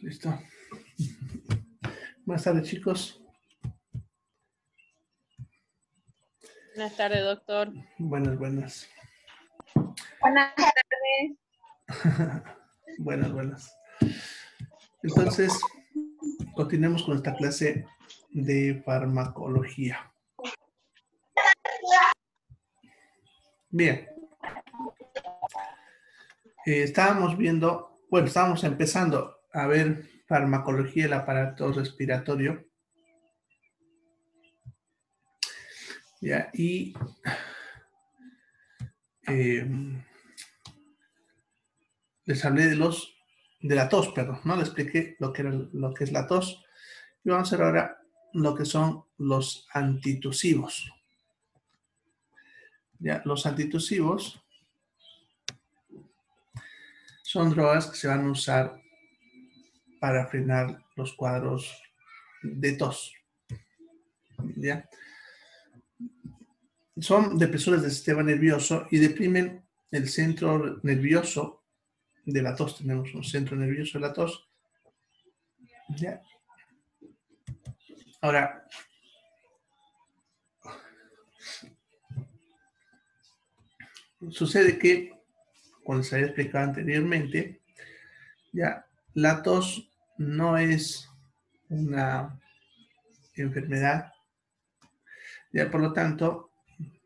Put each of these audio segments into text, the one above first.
Listo. Buenas tardes, chicos. Buenas tardes, doctor. Buenas. Buenas tardes. Buenas, buenas. Entonces, continuemos con esta clase de farmacología. Bien. Estábamos empezando a ver farmacología del aparato respiratorio. Ya, y les hablé de la tos, perdón, ¿no? Les expliqué lo que es la tos. Y vamos a ver ahora lo que son los antitusivos. Ya, los antitusivos son drogas que se van a usar para frenar los cuadros de tos. ¿Ya? Son depresores del sistema nervioso y deprimen el centro nervioso de la tos. Tenemos un centro nervioso de la tos. ¿Ya? Ahora, sucede que, como les había explicado anteriormente, ya la tos no es una enfermedad, ya por lo tanto,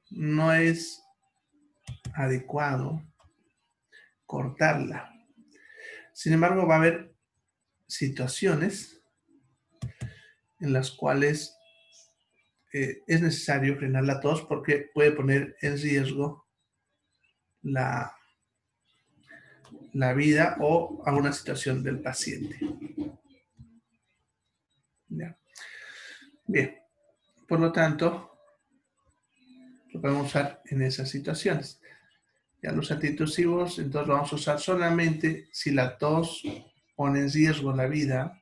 no es adecuado cortarla. Sin embargo, va a haber situaciones en las cuales es necesario frenar la tos porque puede poner en riesgo la vida o alguna situación del paciente. ¿Ya? Bien, por lo tanto, lo podemos usar en esas situaciones. Ya los antitusivos, entonces lo vamos a usar solamente si la tos pone en riesgo la vida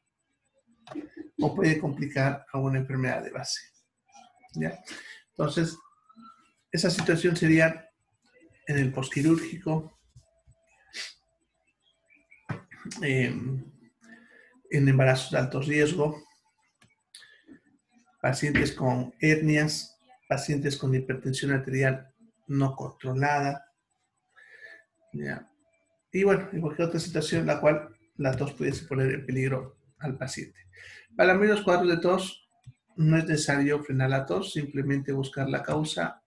o puede complicar alguna enfermedad de base. ¿Ya? Entonces, esa situación sería en el posquirúrgico, en embarazos de alto riesgo, pacientes con hernias, pacientes con hipertensión arterial no controlada, ¿ya? Y bueno, en cualquier otra situación en la cual la tos pudiese poner en peligro al paciente. Para la mayoría de los cuadros de tos no es necesario frenar la tos, simplemente buscar la causa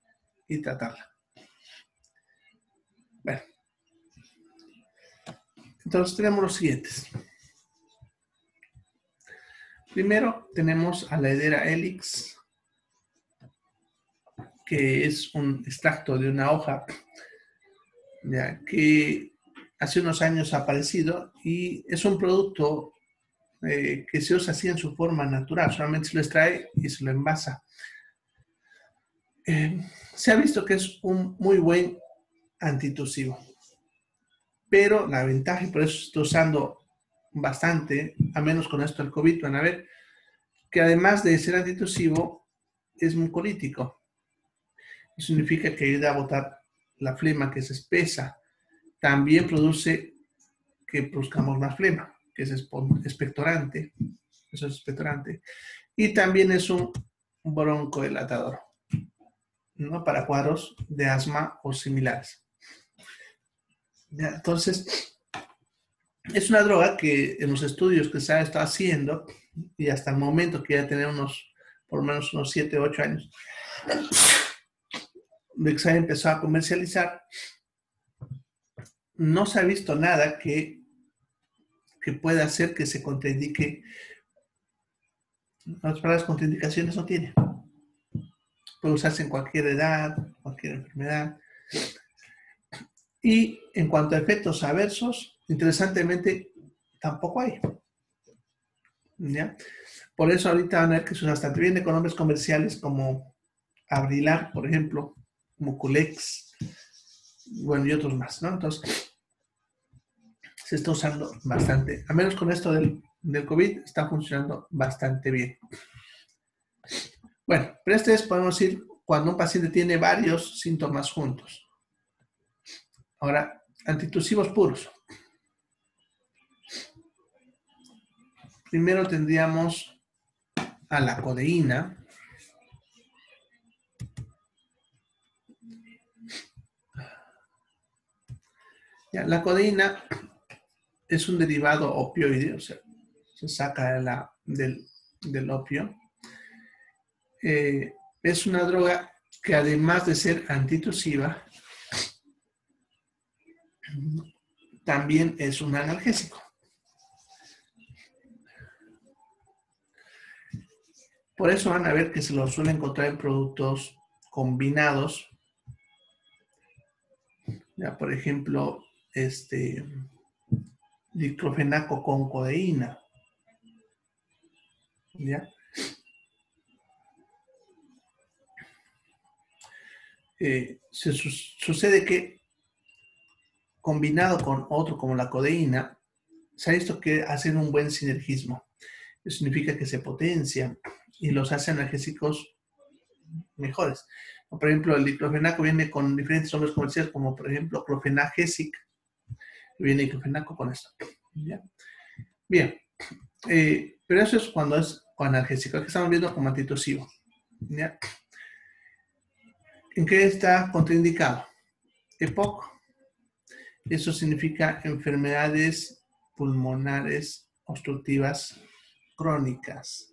y tratarla. Bueno, entonces tenemos los siguientes. Primero tenemos a la Hedera helix, que es un extracto de una hoja, ya, que hace unos años ha aparecido y es un producto que se usa así en su forma natural, solamente se lo extrae y se lo envasa. Se ha visto que es un muy buen antitusivo, pero la ventaja, y por eso se está usando bastante, a menos con esto del COVID, van a ver, que además de ser antitusivo, es mucolítico. Eso significa que ayuda a botar la flema que es espesa. También produce que produzcamos más flema, que es expectorante. Eso es expectorante. Y también es un broncodilatador, ¿no? Para cuadros de asma o similares. ¿Ya? Entonces, es una droga que en los estudios que se ha estado haciendo, y hasta el momento que ya tiene por lo menos unos 7 o 8 años, de que se ha empezado a comercializar, no se ha visto nada que pueda hacer que se contraindique. Las palabras contraindicaciones no tiene. Puede usarse en cualquier edad, cualquier enfermedad. Y en cuanto a efectos adversos, interesantemente, tampoco hay. ¿Ya? Por eso ahorita van a ver que son bastante bien con nombres comerciales como Abrilar, por ejemplo, Muculex, bueno, y otros más, ¿no? Entonces, se está usando bastante. A menos con esto del COVID, está funcionando bastante bien. Bueno, pero podemos decir cuando un paciente tiene varios síntomas juntos. Ahora, antitusivos puros. Primero tendríamos a la codeína. Ya, la codeína es un derivado opioide, o sea, se saca del opio. Es una droga que además de ser antitusiva, también es un analgésico. Por eso van a ver que se lo suele encontrar en productos combinados. Ya, por ejemplo, diclofenaco con codeína. ¿Ya? Sucede que combinado con otro como la codeína, se ha visto que hacen un buen sinergismo. Eso significa que se potencian y los hace analgésicos mejores. Por ejemplo, el diclofenaco viene con diferentes nombres comerciales, como por ejemplo clofenagesic, viene diclofenaco con esto. ¿Ya? Bien, pero eso es cuando es analgésico. Aquí estamos viendo como antitusivo. ¿Ya? ¿En qué está contraindicado? EPOC. Eso significa enfermedades pulmonares obstructivas crónicas.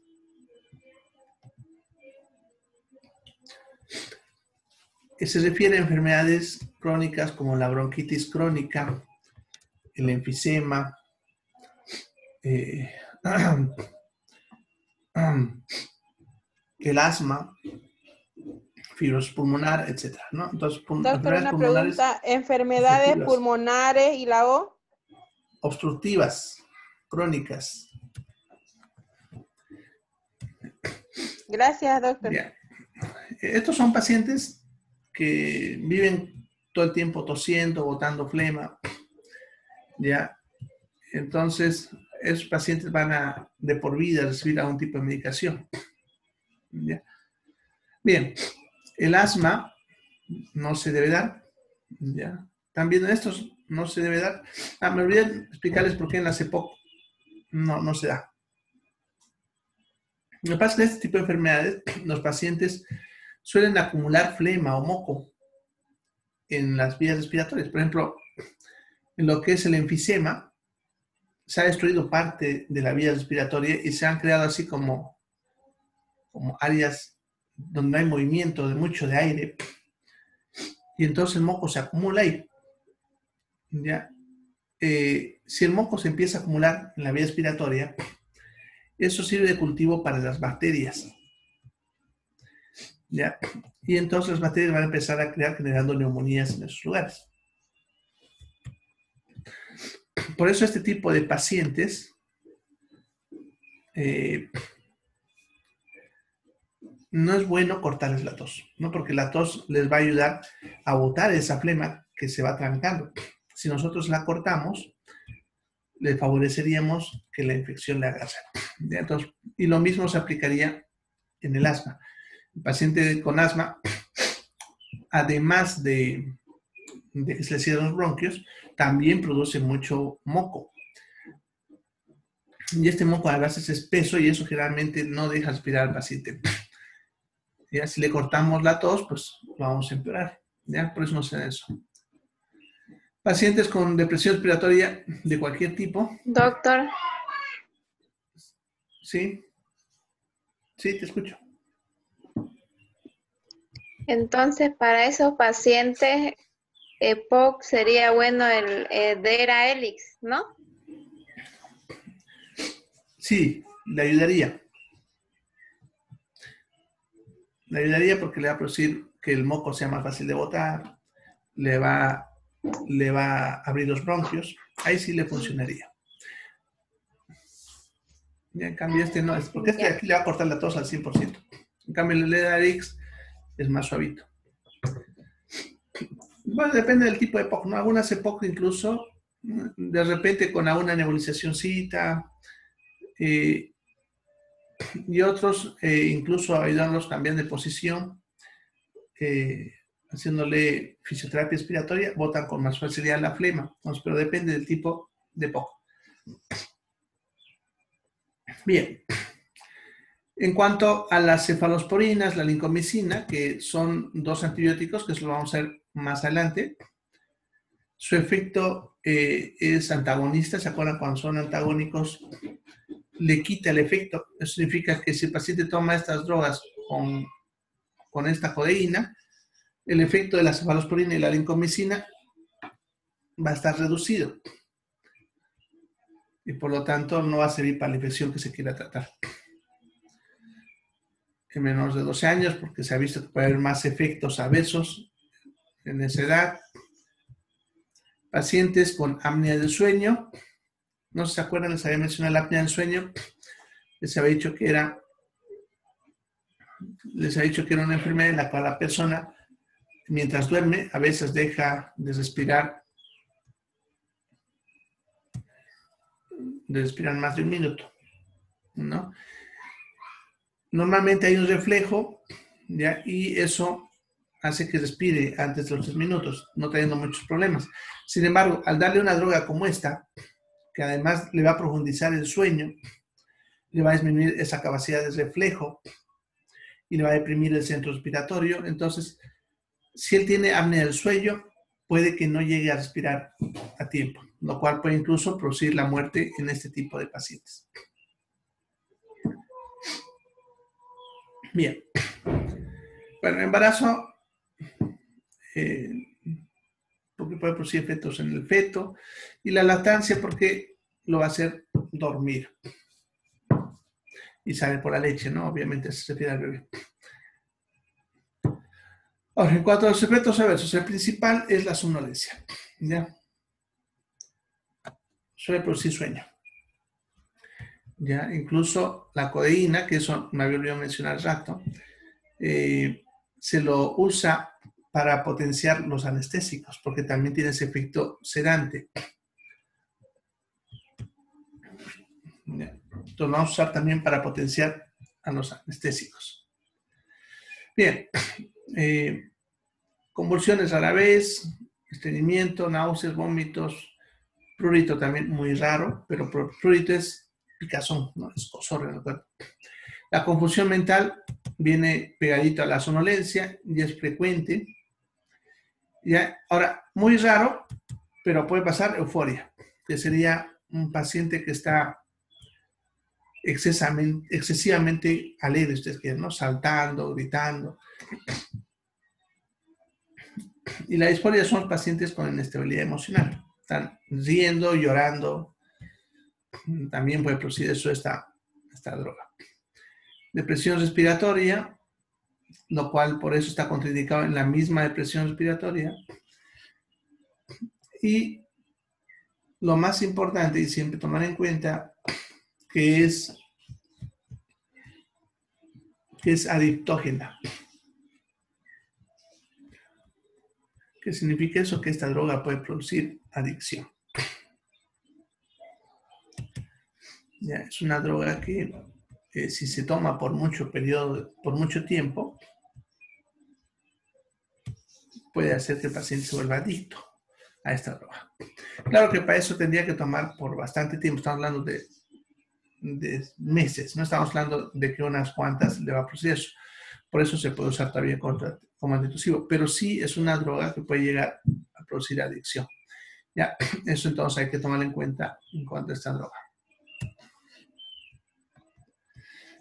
Se refiere a enfermedades crónicas como la bronquitis crónica, el enfisema, el asma, fibrosis pulmonar, etc., ¿no? Entonces, Doctor, enfermedades una pulmonares pregunta. ¿Enfermedades pulmonares y la O? Obstructivas, crónicas. Gracias, doctor. Bien. Estos son pacientes que viven todo el tiempo tosiendo, botando flema, ¿ya? Entonces, esos pacientes van a, de por vida, recibir algún tipo de medicación, ¿ya? Bien, el asma no se debe dar, ¿ya? También estos no se debe dar. Me olvidé explicarles por qué en la CEPOC no se da. Lo que pasa es que este tipo de enfermedades, los pacientes suelen acumular flema o moco en las vías respiratorias. Por ejemplo, en lo que es el enfisema, se ha destruido parte de la vía respiratoria y se han creado así como áreas donde hay movimiento de mucho de aire, y entonces el moco se acumula ahí. ¿Ya? Si el moco se empieza a acumular en la vía respiratoria, eso sirve de cultivo para las bacterias. ¿Ya? Y entonces las bacterias van a empezar a crear generando neumonías en esos lugares. Por eso este tipo de pacientes no es bueno cortarles la tos, ¿no? Porque la tos les va a ayudar a botar esa flema que se va trancando. Si nosotros la cortamos, le favoreceríamos que la infección le haga daño. Entonces, y lo mismo se aplicaría en el asma. El paciente con asma, además de que se le cierran los bronquios, también produce mucho moco. Y este moco a veces es espeso y eso generalmente no deja respirar al paciente. ¿Ya? Si le cortamos la tos, pues lo vamos a empeorar. ¿Ya? Por eso no se da eso. Pacientes con depresión respiratoria de cualquier tipo. Doctor. Sí. Sí, te escucho. Entonces, para esos pacientes, EPOC sería bueno el DERA Helix, ¿no? Sí, le ayudaría. Le ayudaría porque le va a producir que el moco sea más fácil de botar, le va a abrir los bronquios. Ahí sí le funcionaría. Y en cambio este no es, porque este de aquí le va a cortar la tos al 100%. En cambio el LEDARIX es más suavito. Bueno, depende del tipo de EPOC, ¿no? Algunas EPOC incluso, de repente con alguna nebulizacióncita, y otros incluso ayudarlos cambiando de posición, haciéndole fisioterapia respiratoria, botan con más facilidad la flema. Entonces, pero depende del tipo de EPOC. Bien. En cuanto a las cefalosporinas, la lincomicina, que son dos antibióticos, que eso lo vamos a ver más adelante, Su efecto es antagonista. ¿Se acuerdan cuando son antagónicos? Le quita el efecto. Eso significa que si el paciente toma estas drogas con esta codeína, el efecto de la cefalosporina y la lincomicina va a estar reducido. Y por lo tanto no va a servir para la infección que se quiera tratar. En menores de 12 años, porque se ha visto que puede haber más efectos adversos en esa edad. Pacientes con apnea del sueño. No sé si se acuerdan, les había mencionado la apnea del sueño. Les había dicho que era una enfermedad en la cual la persona, mientras duerme, a veces deja de respirar más de un minuto, ¿no? Normalmente hay un reflejo, ¿ya? Y eso hace que respire antes de los 3 minutos, no teniendo muchos problemas. Sin embargo, al darle una droga como esta, que además le va a profundizar el sueño, le va a disminuir esa capacidad de reflejo y le va a deprimir el centro respiratorio. Entonces, si él tiene apnea del sueño, puede que no llegue a respirar a tiempo, lo cual puede incluso producir la muerte en este tipo de pacientes. Bien. Bueno, el embarazo, porque puede producir efectos en el feto, y la lactancia porque lo va a hacer dormir. Y sale por la leche, ¿no? Obviamente se refiere al bebé. Ahora, en cuanto a los efectos adversos, el principal es la somnolencia, ¿ya? Suele producir sueño. ¿Ya? Incluso la codeína, que eso me había olvidado mencionar al rato, se lo usa para potenciar los anestésicos, porque también tiene ese efecto sedante. ¿Ya? Entonces lo vamos a usar también para potenciar a los anestésicos. Bien. Convulsiones a la vez, estreñimiento, náuseas, vómitos, prurito también muy raro, pero prurito es picazón, no es escozor en el cuerpo. La confusión mental viene pegadito a la somnolencia y es frecuente. ¿Ya? Ahora, muy raro, pero puede pasar euforia, que sería un paciente que está excesivamente alegre, ustedes quieren, ¿no? Saltando, gritando. Y la disforia son pacientes con inestabilidad emocional. Están riendo, llorando. También puede producir eso esta droga. Depresión respiratoria, lo cual por eso está contraindicado en la misma depresión respiratoria. Y lo más importante, y siempre tomar en cuenta, que es adictógena. ¿Qué significa eso? Que esta droga puede producir adicción. Ya, es una droga que si se toma por mucho tiempo, puede hacer que el paciente se vuelva adicto a esta droga. Claro que para eso tendría que tomar por bastante tiempo. Estamos hablando de meses, no estamos hablando de que unas cuantas le va a producir eso. Por eso se puede usar también como antidepresivo, pero sí es una droga que puede llegar a producir adicción. Ya, eso entonces hay que tomarlo en cuenta en cuanto a esta droga.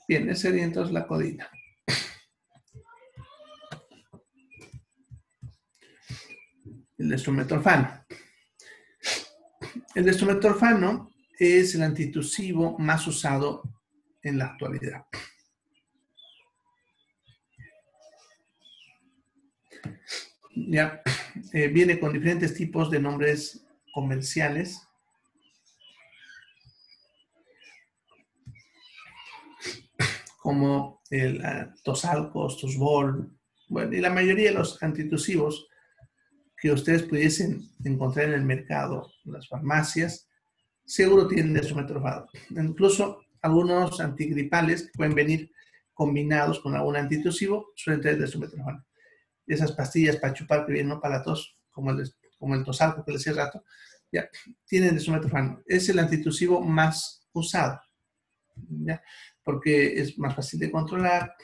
Bien, esa sería entonces la codeína. El dextrometorfano. El dextrometorfano es el antitusivo más usado en la actualidad. Ya, viene con diferentes tipos de nombres comerciales. Como el Tosalcos, Tosbol, bueno, y la mayoría de los antitusivos que ustedes pudiesen encontrar en el mercado, en las farmacias, seguro tienen dextrometorfano. Incluso algunos antigripales que pueden venir combinados con algún antitusivo suelen tener dextrometorfano. Esas pastillas para chupar que vienen, ¿no? Para la tos, como el Tosalco que les decía rato, ya tienen dextrometorfano. Es el antitusivo más usado, ¿ya? Porque es más fácil de controlar.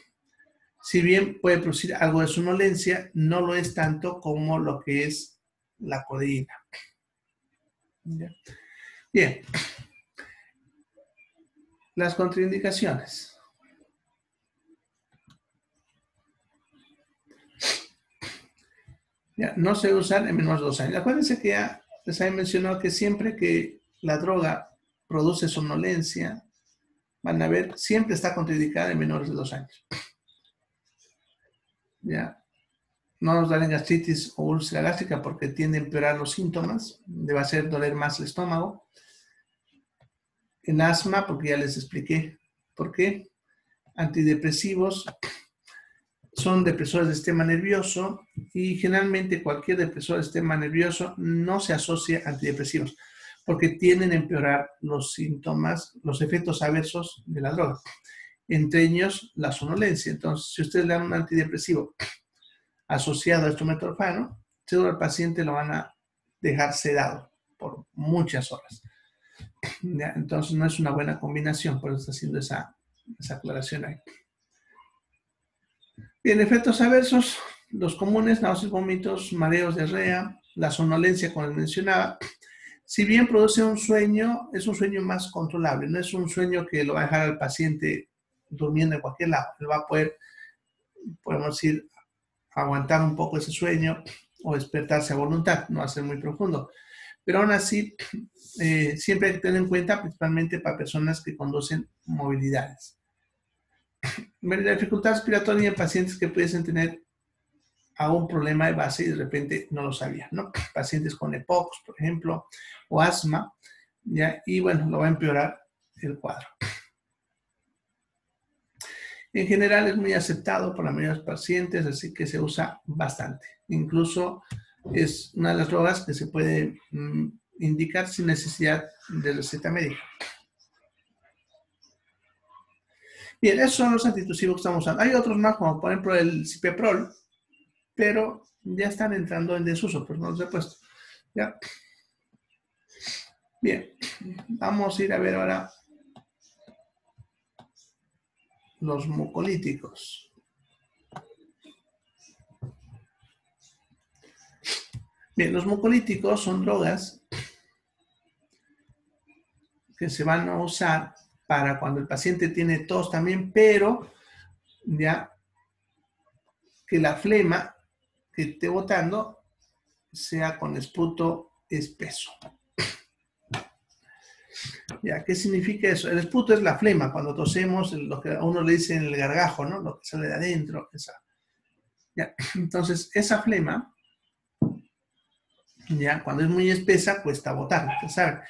Si bien puede producir algo de somnolencia, no lo es tanto como lo que es la codeína. ¿Ya? Bien. Las contraindicaciones. Ya, no se usan en menores de 2 años. Acuérdense que ya les había mencionado que siempre que la droga produce somnolencia, van a ver, siempre está contraindicada en menores de 2 años. Ya, no nos dan gastritis o úlcera gástrica porque tiende a empeorar los síntomas, le va a hacer doler más el estómago. En asma, porque ya les expliqué por qué. Antidepresivos son depresores del sistema nervioso y generalmente cualquier depresor del sistema nervioso no se asocia a antidepresivos porque tienden a empeorar los síntomas, los efectos adversos de la droga, entre ellos la somnolencia. Entonces, si ustedes le dan un antidepresivo asociado a estrometorfano, seguro al paciente lo van a dejar sedado por muchas horas. ¿Ya? Entonces, no es una buena combinación, por eso está haciendo esa aclaración ahí. Bien, efectos adversos, los comunes, náuseas, vómitos, mareos, diarrea, la somnolencia, como les mencionaba. Si bien produce un sueño, es un sueño más controlable, no es un sueño que lo va a dejar al paciente durmiendo en cualquier lado. Él va a poder, podemos decir, aguantar un poco ese sueño o despertarse a voluntad, no va a ser muy profundo. Pero aún así, siempre hay que tener en cuenta, principalmente para personas que conducen movilidades. La dificultad respiratoria en pacientes que pudiesen tener algún problema de base y de repente no lo sabían, ¿no? Pacientes con EPOC, por ejemplo, o asma, ¿ya? Y bueno, lo va a empeorar el cuadro. En general es muy aceptado por la mayoría de los pacientes, así que se usa bastante. Incluso es una de las drogas que se puede indicar sin necesidad de receta médica. Bien, esos son los antitusivos que estamos usando. Hay otros más, como por ejemplo el cipeprol, pero ya están entrando en desuso, pues no los he puesto. ¿Ya? Bien, vamos a ir a ver ahora los mucolíticos. Bien, los mucolíticos son drogas que se van a usar para cuando el paciente tiene tos también, pero ya que la flema que esté botando sea con esputo espeso. ¿Ya? ¿Qué significa eso? El esputo es la flema, cuando tosemos, lo que a uno le dice en el gargajo, ¿no? Lo que sale de adentro. ¿Ya? Entonces, esa flema, ya cuando es muy espesa, cuesta botar. Ustedes saben,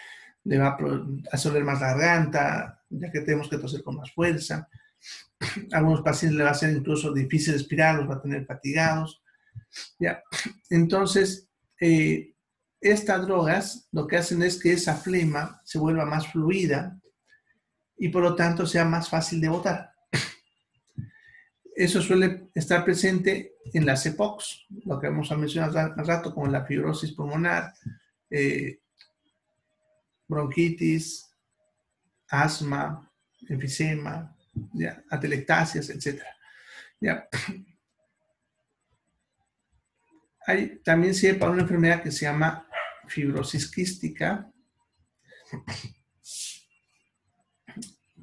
le va a hacer doler más la garganta, ya que tenemos que toser con más fuerza. A algunos pacientes le va a ser incluso difícil respirar, los va a tener fatigados. ¿Ya? Entonces, estas drogas lo que hacen es que esa flema se vuelva más fluida y por lo tanto sea más fácil de botar. Eso suele estar presente en las EPOCs, lo que hemos mencionado hace rato, como la fibrosis pulmonar, bronquitis, asma, enfisema, ¿ya? Atelectasias, etc. ¿Ya? Hay también sirve para una enfermedad que se llama fibrosis quística,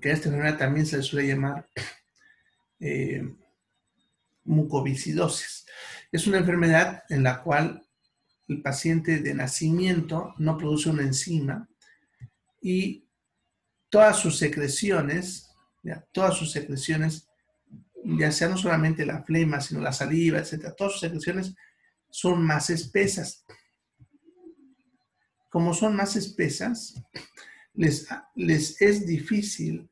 que a esta enfermedad también se le suele llamar mucoviscidosis. Es una enfermedad en la cual el paciente de nacimiento no produce una enzima y todas sus secreciones, ya sea no solamente la flema, sino la saliva, etc., todas sus secreciones son más espesas. Como son más espesas, les es difícil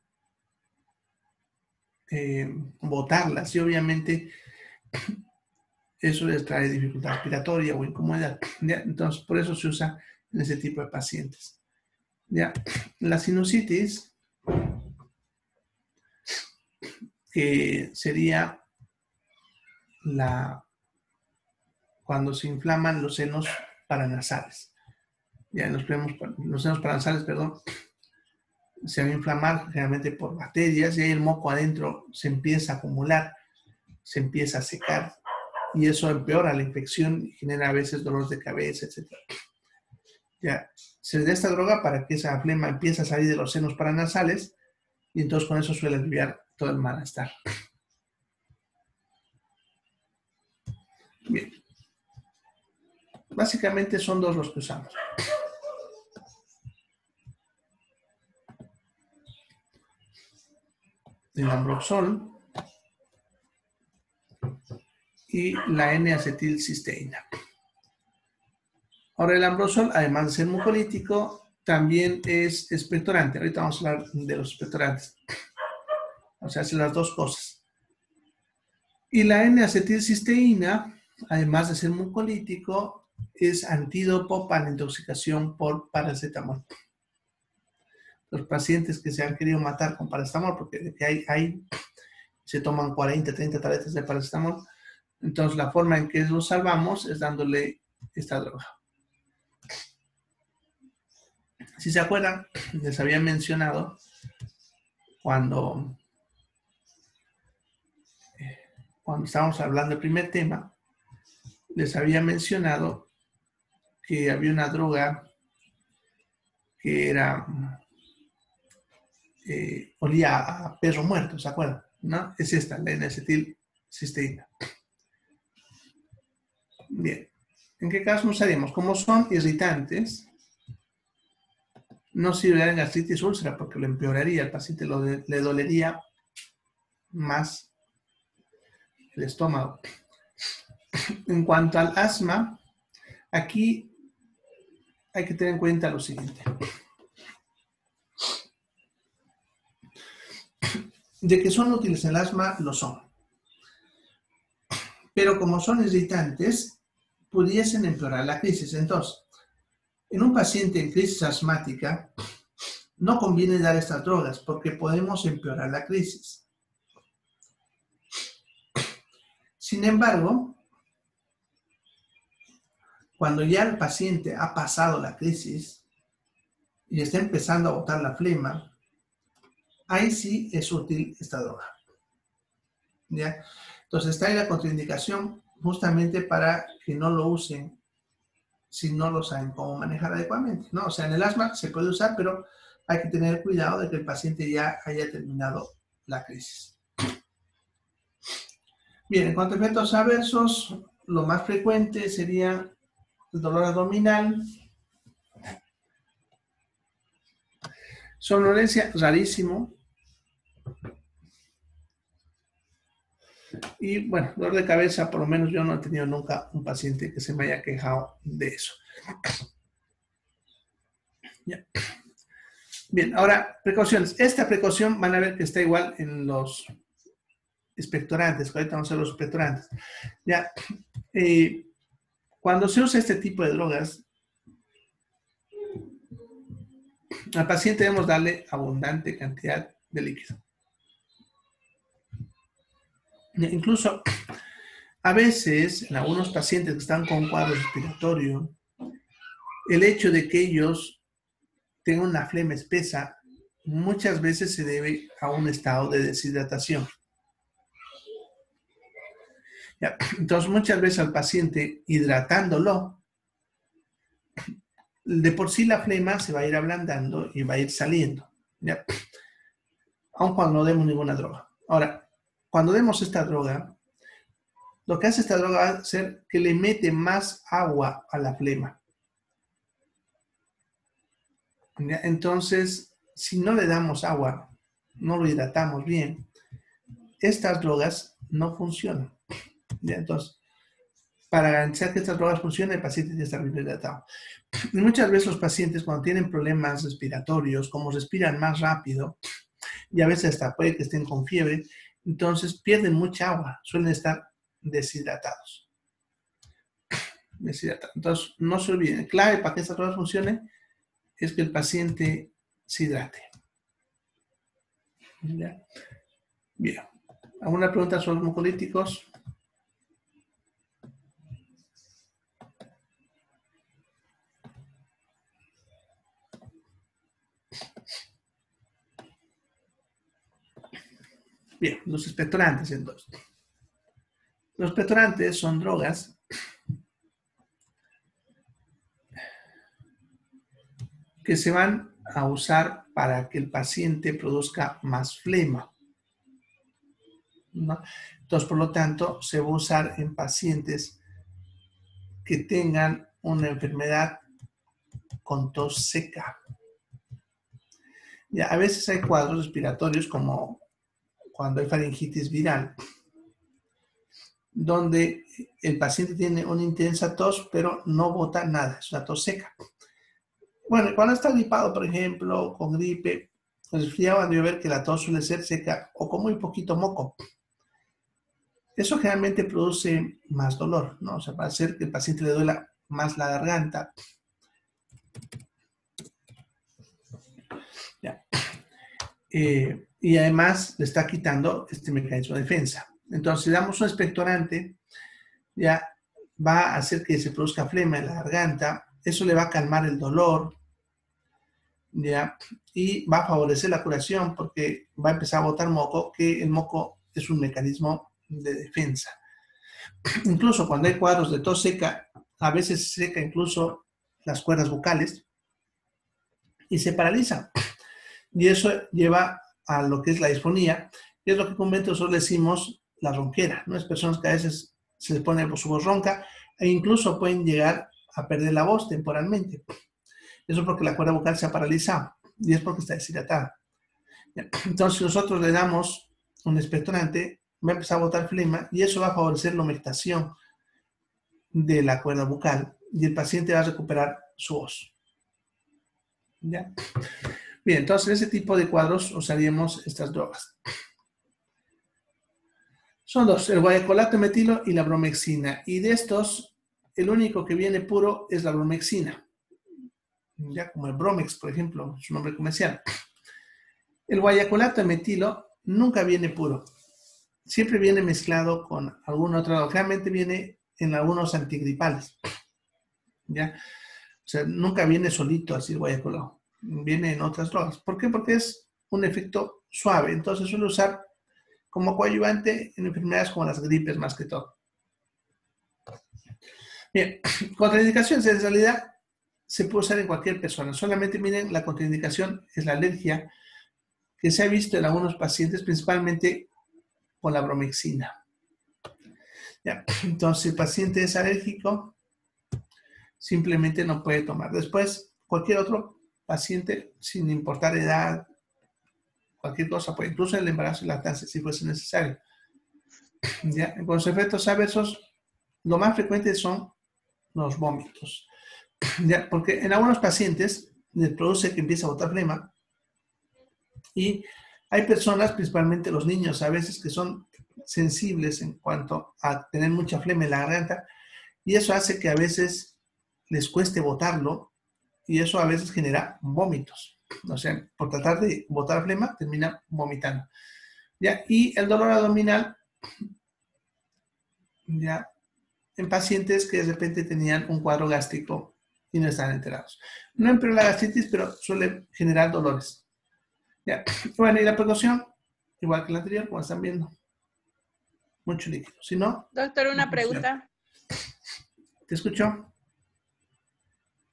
botarlas y obviamente eso les trae dificultad respiratoria o incomodidad. ¿Ya? Entonces, por eso se usa en ese tipo de pacientes. ¿Ya? La sinusitis, que sería cuando se inflaman los senos paranasales. Ya los senos paranasales, se van a inflamar generalmente por bacterias y ahí el moco adentro se empieza a acumular, se empieza a secar y eso empeora la infección y genera a veces dolores de cabeza, etc. Ya, se le da esta droga para que esa flema empiece a salir de los senos paranasales y entonces con eso suele aliviar todo el malestar. Bien. Básicamente son dos los que usamos. El ambroxol y la N-acetilcisteína. Ahora, el ambroxol, además de ser mucolítico, también es expectorante. Ahorita vamos a hablar de los expectorantes. O sea, hace las dos cosas. Y la N-acetilcisteína, además de ser mucolítico, es antídoto para la intoxicación por paracetamol. Los pacientes que se han querido matar con paracetamol, porque se toman 40, 30 tabletas de paracetamol, entonces la forma en que los salvamos es dándole esta droga. Si se acuerdan, les había mencionado cuando estábamos hablando del primer tema, les había mencionado que había una droga que era olía a perro muerto, ¿se acuerdan? ¿No? Es esta, la N-acetilcisteína. Bien. ¿En qué caso usaríamos? Como son irritantes, no sirve en gastritis úlcera porque lo empeoraría, al paciente le dolería más el estómago. En cuanto al asma, aquí hay que tener en cuenta lo siguiente. De que son útiles en el asma, lo son. Pero como son irritantes, pudiesen empeorar la crisis. Entonces, en un paciente en crisis asmática, no conviene dar estas drogas porque podemos empeorar la crisis. Sin embargo, cuando ya el paciente ha pasado la crisis y está empezando a botar la flema, ahí sí es útil esta droga. ¿Ya? Entonces está ahí la contraindicación justamente para que no lo usen si no lo saben cómo manejar adecuadamente, ¿no? O sea, en el asma se puede usar, pero hay que tener cuidado de que el paciente ya haya terminado la crisis. Bien, en cuanto a efectos adversos, lo más frecuente sería el dolor abdominal, somnolencia, rarísimo, y bueno, dolor de cabeza, por lo menos yo no he tenido nunca un paciente que se me haya quejado de eso. Ya. Bien, ahora, precauciones. Esta precaución van a ver que está igual en los expectorantes, ahorita vamos a ver los expectorantes. Ya, cuando se usa este tipo de drogas, al paciente debemos darle abundante cantidad de líquido. Incluso, a veces, en algunos pacientes que están con cuadro respiratorio, el hecho de que ellos tengan una flema espesa, muchas veces se debe a un estado de deshidratación. ¿Ya? Entonces, muchas veces al paciente, hidratándolo, de por sí la flema se va a ir ablandando y va a ir saliendo, ¿ya? Aun cuando no demos ninguna droga. Ahora, cuando demos esta droga, lo que hace esta droga va a ser que le mete más agua a la flema. ¿Ya? Entonces, si no le damos agua, no lo hidratamos bien, estas drogas no funcionan. ¿Ya? Entonces, para garantizar que estas drogas funcionen, el paciente tiene que estar bien hidratado. Y muchas veces los pacientes, cuando tienen problemas respiratorios, como respiran más rápido, y a veces hasta puede que estén con fiebre, entonces pierden mucha agua, suelen estar deshidratados. Entonces, no se olviden, clave para que estas drogas funcionen es que el paciente se hidrate. ¿Ya? Bien. ¿Alguna pregunta sobre los mucolíticos? Bien, los expectorantes entonces. Los expectorantes son drogas que se van a usar para que el paciente produzca más flema, ¿no? Entonces, por lo tanto, se va a usar en pacientes que tengan una enfermedad con tos seca. Ya, a veces hay cuadros respiratorios como cuando hay faringitis viral, donde el paciente tiene una intensa tos, pero no bota nada, es una tos seca. Bueno, cuando está gripado, por ejemplo, con gripe, resfriado, van a ver que la tos suele ser seca o con muy poquito moco. Eso generalmente produce más dolor, ¿no? O sea, va a hacer que el paciente le duela más la garganta. Ya. Y además le está quitando este mecanismo de defensa. Entonces, si damos un expectorante, ya va a hacer que se produzca flema en la garganta, eso le va a calmar el dolor, ya, y va a favorecer la curación porque va a empezar a botar moco, que el moco es un mecanismo de defensa. Incluso cuando hay cuadros de tos seca, a veces seca incluso las cuerdas vocales y se paraliza. Y eso lleva a lo que es la disfonía, que es lo que comúnmente nosotros decimos la ronquera, ¿no? Es personas que a veces se les pone su voz ronca e incluso pueden llegar a perder la voz temporalmente. Eso es porque la cuerda vocal se ha paralizado y es porque está deshidratada. Entonces, si nosotros le damos un expectorante, va a empezar a botar flema y eso va a favorecer la humectación de la cuerda vocal y el paciente va a recuperar su voz. ¿Ya? Bien, entonces en ese tipo de cuadros usaríamos estas drogas. Son dos, el guayacolato metilo y la bromexina. Y de estos, el único que viene puro es la bromexina. Ya como el Bromex, por ejemplo, su nombre comercial. El guayacolato metilo nunca viene puro. Siempre viene mezclado con alguna otra droga. Realmente viene en algunos antigripales. ¿Ya? O sea, nunca viene solito así el guayacolato. Viene en otras drogas. ¿Por qué? Porque es un efecto suave. Entonces suele usar como coadyuvante en enfermedades como las gripes más que todo. Bien, contraindicaciones en realidad se puede usar en cualquier persona. Solamente miren, la contraindicación es la alergia que se ha visto en algunos pacientes, principalmente con la bromexina. Ya, entonces, si el paciente es alérgico, simplemente no puede tomar. Después, cualquier otro paciente, sin importar edad, cualquier cosa, pues incluso el embarazo y lactancia, si fuese necesario. ¿Ya? Con los efectos adversos, lo más frecuente son los vómitos. ¿Ya? Porque en algunos pacientes les produce que empieza a botar flema y hay personas, principalmente los niños, a veces que son sensibles en cuanto a tener mucha flema en la garganta y eso hace que a veces les cueste botarlo y eso a veces genera vómitos. O sea, por tratar de botar flema, termina vomitando. ¿Ya? Y el dolor abdominal, ¿ya? En pacientes que de repente tenían un cuadro gástrico y no están enterados. No empeora la gastritis, pero suele generar dolores. ¿Ya? Bueno, y la precaución, igual que la anterior, como están viendo, mucho líquido. Si no, Doctor, una pregunta. ¿Te escucho?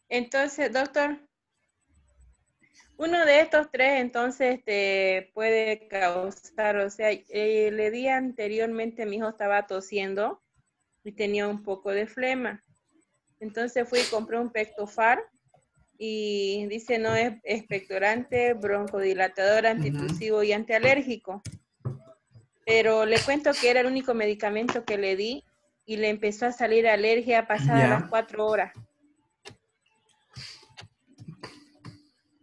Entonces, doctor, uno de estos tres entonces te puede causar, o sea, le di anteriormente, mi hijo estaba tosiendo y tenía un poco de flema. Entonces fui y compré un Pectofar y dice no es expectorante, broncodilatador, antitusivo y antialérgico. Pero le cuento que era el único medicamento que le di y le empezó a salir alergia pasada las 4 horas.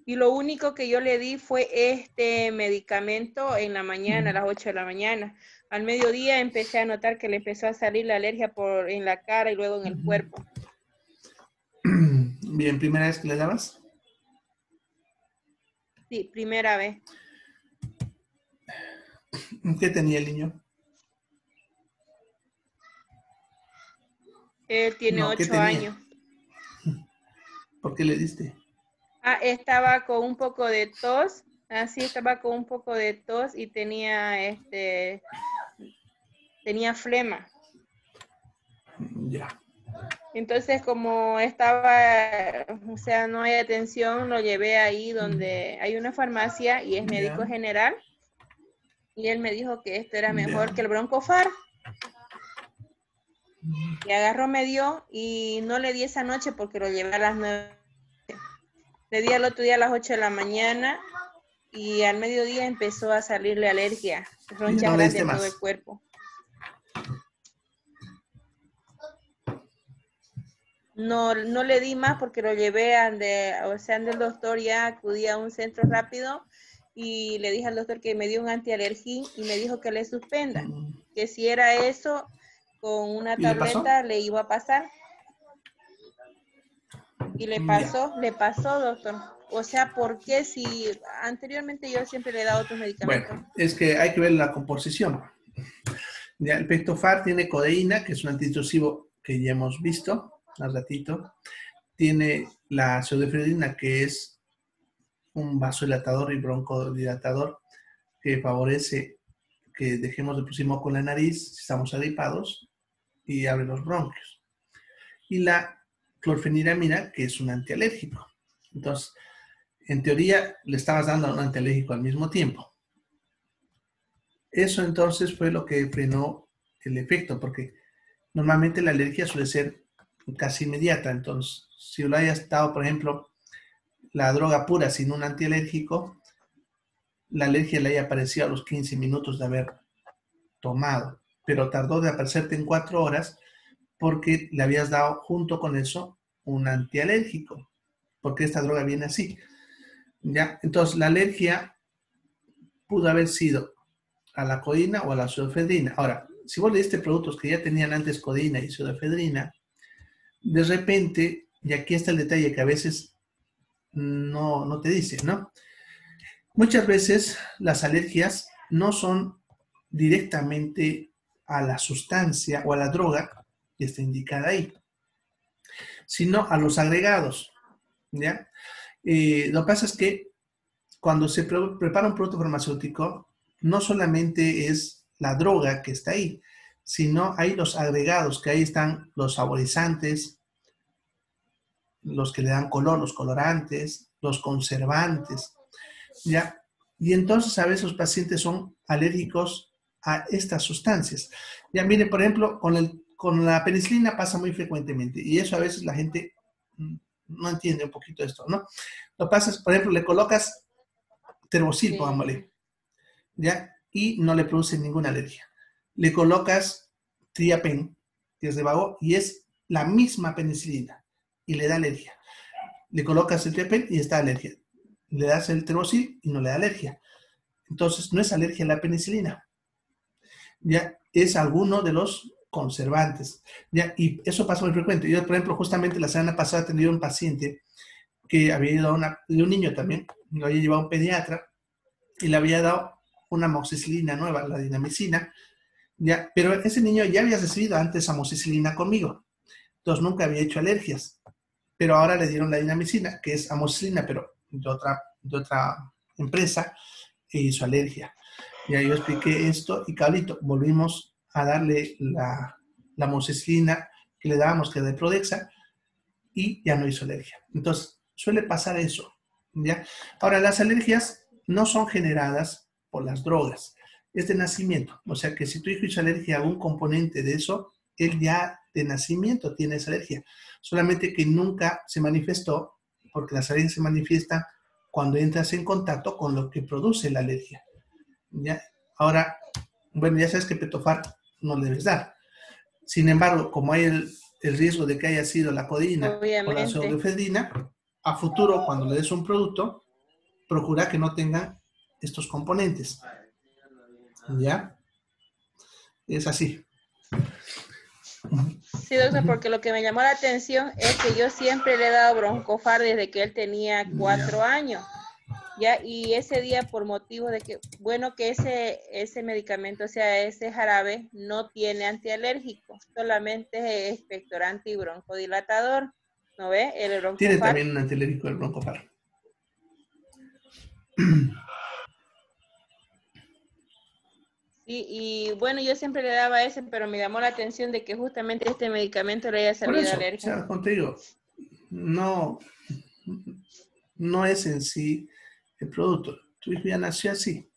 Y lo único que yo le di fue este medicamento en la mañana, a las 8 de la mañana. Al mediodía empecé a notar que le empezó a salir la alergia en la cara y luego en el cuerpo. Bien, ¿primera vez que le dabas? Sí, primera vez. ¿Qué tenía el niño? Él tiene 8 años. ¿Por qué le diste? Estaba con un poco de tos. Así estaba con un poco de tos y tenía flema. Ya. Entonces, como estaba, o sea, no hay atención, lo llevé ahí donde hay una farmacia y es médico Ya, general. Y él me dijo que esto era mejor ya. que el Broncofar. Y agarró, me dio y no le di esa noche porque lo llevé a las 9. Le di al otro día a las 8 de la mañana y al mediodía empezó a salirle alergia, Y ya ronchas no le grandes diste en todo el más. cuerpo. No, no le di más porque lo llevé o sea, ande el doctor, ya acudí a un centro rápido y le dije al doctor que me dio un antialergín y me dijo que le suspenda, Mm. que si era eso, con una ¿Y le pasó? tableta le iba a pasar. Y Ya. le pasó, doctor. O sea, ¿por qué si anteriormente yo siempre le he dado otros Bueno, medicamentos? es que hay que ver la composición. Ya, el Pectofar tiene codeína, que es un antitusivo que ya hemos visto hace ratito. Tiene la pseudoephedrina, que es un vasodilatador y broncodilatador que favorece que dejemos de producir moco en la nariz si estamos agripados y abre los bronquios. Y la clorfeniramina, que es un antialérgico. Entonces, en teoría, le estabas dando un antialérgico al mismo tiempo. Eso entonces fue lo que frenó el efecto, porque normalmente la alergia suele ser casi inmediata. Entonces, si lo hayas dado, por ejemplo, la droga pura sin un antialérgico, la alergia le haya aparecido a los 15 minutos de haber tomado, pero tardó de aparecerte en 4 horas porque le habías dado junto con eso un antialérgico, porque esta droga viene así. ¿Ya? Entonces, la alergia pudo haber sido a la codeína o a la pseudoephedrina. Ahora, si vos le diste productos que ya tenían antes codeína y pseudoephedrina, de repente, y aquí está el detalle que a veces no te dicen, ¿no? Muchas veces las alergias no son directamente a la sustancia o a la droga que está indicada ahí, sino a los agregados, ¿ya? Lo que pasa es que cuando se prepara un producto farmacéutico, no solamente es la droga que está ahí, sino hay los agregados, que ahí están los saborizantes, los que le dan color, los colorantes, los conservantes, ¿ya? Y entonces a veces los pacientes son alérgicos a estas sustancias. Ya miren, por ejemplo, con la penicilina pasa muy frecuentemente y eso a veces la gente no entiende un poquito esto, ¿no? Lo que pasa es, por ejemplo, le colocas terbosil, Sí. pongámosle, ¿ya? Y no le produce ninguna alergia. Le colocas triapen, que es de vago, y es la misma penicilina y le da alergia. Le colocas el triapen y está alergia. Le das el terbosil y no le da alergia. Entonces, no es alergia a la penicilina, ya es alguno de los conservantes, ya, y eso pasa muy frecuente. Yo, por ejemplo, justamente la semana pasada atendí a un paciente que había ido de un niño también, lo había llevado a un pediatra y le había dado una amoxicilina nueva, la dinamicina, ya, pero ese niño ya había recibido antes amoxicilina conmigo, entonces nunca había hecho alergias, pero ahora le dieron la dinamicina, que es amoxicilina, pero de otra empresa, e hizo alergia. Ya yo expliqué esto y cabrito, volvimos a darle la amoxicilina que le dábamos, que era de Prodexa, y ya no hizo alergia. Entonces, suele pasar eso, ¿ya? Ahora, las alergias no son generadas por las drogas, es de nacimiento. O sea que si tu hijo hizo alergia a un componente de eso, él ya de nacimiento tiene esa alergia. Solamente que nunca se manifestó, porque las alergias se manifiestan cuando entras en contacto con lo que produce la alergia, ¿ya? Ahora, bueno, ya sabes que Petofar no le debes dar. Sin embargo, como hay el riesgo de que haya sido la codeína o la Obviamente. pseudoephedrina, a futuro, cuando le des un producto, procura que no tenga estos componentes. ¿Ya? Es así. Sí, doctor, porque lo que me llamó la atención es que yo siempre le he dado Broncofar desde que él tenía Ya. 4 años. Ya, y ese día por motivo de que, bueno, que ese medicamento, o sea, ese jarabe, no tiene antialérgico, solamente es expectorante y broncodilatador, ¿no ve? El Tiene Broncofar. también un antialérgico el broncopar. Sí, Y bueno, yo siempre le daba ese, pero me llamó la atención de que justamente este medicamento le haya Por salido eso, o alergia. sea, contigo, no es en sí el producto. Tu hijo ya nació así.